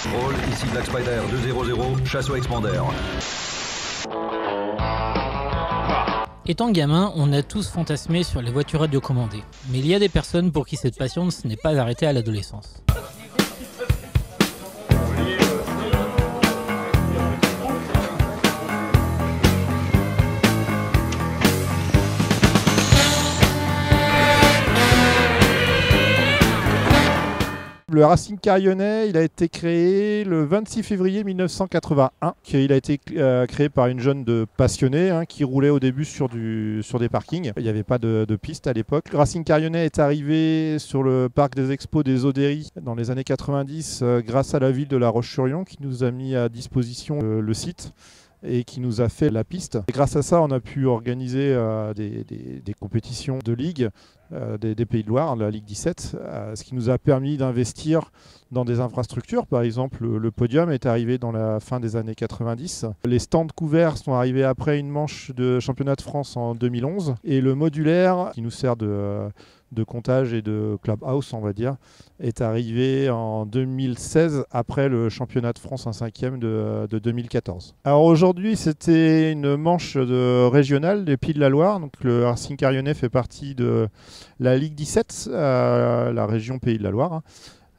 Roll, ici Black Spider 200, chasse au expander. Étant gamin, on a tous fantasmé sur les voitures radiocommandées. Mais il y a des personnes pour qui cette passion ne n'est pas arrêtée à l'adolescence. Le Racing Car Lyonnais, il a été créé le 26 février 1981. Il a été créé par une jeune de passionnée qui roulait au début sur des parkings. Il n'y avait pas de piste à l'époque. Le Racing Car Lyonnais est arrivé sur le parc des expos des Odéry dans les années 90 grâce à la ville de La Roche-sur-Yon qui nous a mis à disposition le site et qui nous a fait la piste. Et grâce à ça, on a pu organiser des compétitions de ligue des Pays de Loire, la Ligue 17, ce qui nous a permis d'investir dans des infrastructures. Par exemple, le podium est arrivé dans la fin des années 90. Les stands couverts sont arrivés après une manche de championnat de France en 2011. Et le modulaire, qui nous sert de comptage et de clubhouse, on va dire, est arrivé en 2016 après le championnat de France en 5e de 2014. Alors aujourd'hui, c'était une manche régionale des Pays de la Loire. Donc le Racing Car Lyonnais fait partie de la Ligue 17, la région Pays de la Loire.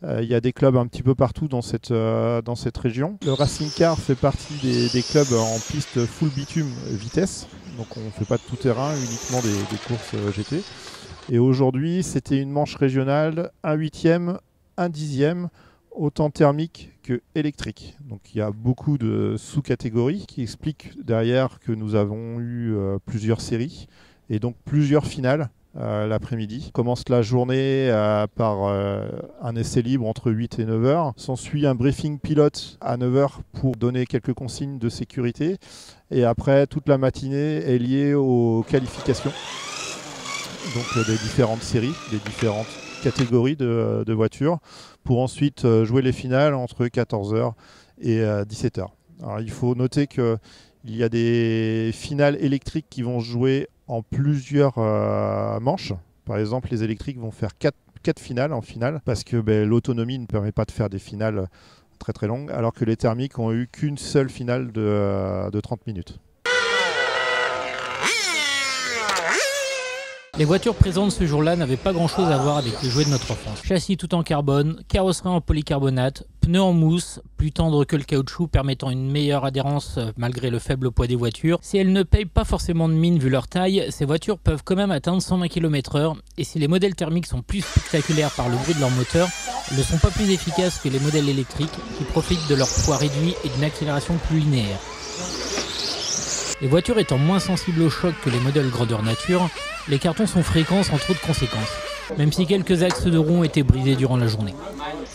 Il y a des clubs un petit peu partout dans cette région. Le Racing Car fait partie des clubs en piste full bitume vitesse. Donc on ne fait pas de tout-terrain, uniquement des courses GT. Et aujourd'hui, c'était une manche régionale, un 8e, un 10e, autant thermique que électrique. Donc il y a beaucoup de sous-catégories qui expliquent derrière que nous avons eu plusieurs séries et donc plusieurs finales l'après-midi. On commence la journée par un essai libre entre 8 et 9 heures. S'ensuit un briefing pilote à 9 heures pour donner quelques consignes de sécurité. Et après, toute la matinée est liée aux qualifications. Donc des différentes séries, des différentes catégories de voitures, pour ensuite jouer les finales entre 14h et 17h. Alors, il faut noter qu'il y a des finales électriques qui vont jouer en plusieurs manches. Par exemple, les électriques vont faire 4 finales en finale, parce que l'autonomie ne permet pas de faire des finales très très longues, alors que les thermiques ont eu qu'une seule finale de 30 minutes. Les voitures présentes ce jour-là n'avaient pas grand-chose à voir avec les jouets de notre enfance. Châssis tout en carbone, carrosserie en polycarbonate, pneus en mousse, plus tendres que le caoutchouc permettant une meilleure adhérence malgré le faible poids des voitures. Si elles ne payent pas forcément de mine vu leur taille, ces voitures peuvent quand même atteindre 120 km/h. Et si les modèles thermiques sont plus spectaculaires par le bruit de leur moteur, elles ne sont pas plus efficaces que les modèles électriques qui profitent de leur poids réduit et d'une accélération plus linéaire. Les voitures étant moins sensibles au choc que les modèles grandeur nature, les cartons sont fréquents sans trop de conséquences, même si quelques axes de roue ont été brisés durant la journée.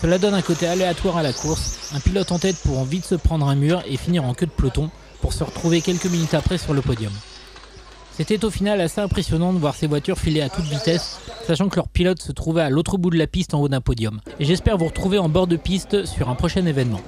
Cela donne un côté aléatoire à la course, un pilote en tête pouvant vite se prendre un mur et finir en queue de peloton pour se retrouver quelques minutes après sur le podium. C'était au final assez impressionnant de voir ces voitures filer à toute vitesse, sachant que leur pilote se trouvait à l'autre bout de la piste en haut d'un podium. Et j'espère vous retrouver en bord de piste sur un prochain événement.